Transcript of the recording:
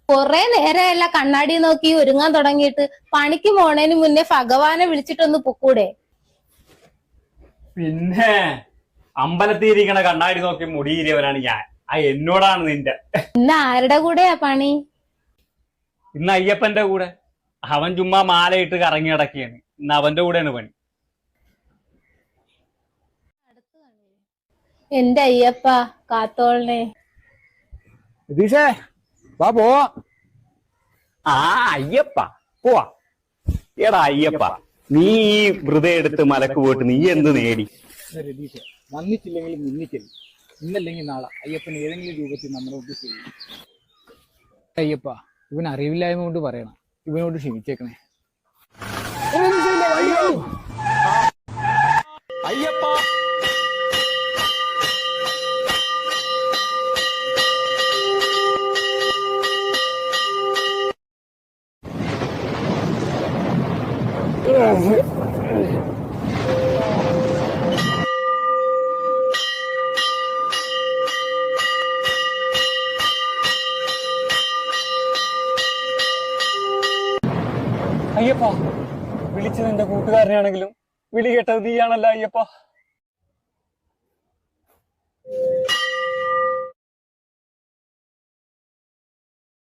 കൊറേ നേരമല്ല കണ്ണാടി നോക്കി ഒരുങ്ങാൻ തുടങ്ങിയിട്ട്. പണിക്ക് പോണേന് മുന്നേ ഭഗവാനെ വിളിച്ചിട്ടൊന്ന് പൊക്കൂടെ? പിന്നെ അമ്പലത്തിരിക്കണ കണ്ണാടി നോക്കി മുടിയിരിയവനാണ് ഞാൻ. എന്നോടാണ് നിന്റെ. ഇന്ന് ആരുടെ കൂടെയാ പണി? ഇന്ന് അയ്യപ്പന്റെ കൂടെ. അവൻ ചുമ്മാ മാലയിട്ട് കറങ്ങി കിടക്കുകയാണ്. ഇന്ന് അവന്റെ കൂടെയാണ് പണി. എന്റെ അയ്യപ്പ കാത്തോളനെ. രതീഷേ വാ പോവാ. ആ അയ്യപ്പ പോവാ. എടാ അയ്യപ്പ, നീ ഈ വൃതം എടുത്ത് മലക്ക് പോയിട്ട് നീ എന്ത് നേടി? രതീഷേ, വന്നിട്ടില്ലെങ്കിലും നിന്നിക്കരുത്. ഇന്നല്ലെങ്കിൽ നാളെ അയ്യപ്പൻ ഏതെങ്കിലും രൂപത്തിൽ നമ്മളോട് ചെയ്യും. അയ്യപ്പ, ഇവൻ അറിവില്ലായ്മ കൊണ്ട് പറയണം. ഇവനോട് ക്ഷമിച്ചേക്കണേ. അയ്യപ്പ അയ്യപ്പ, വിളിച്ചത് എന്റെ കൂട്ടുകാരനാണെങ്കിലും വിളി കേട്ടത് നീയാണല്ലോ അയ്യപ്പ.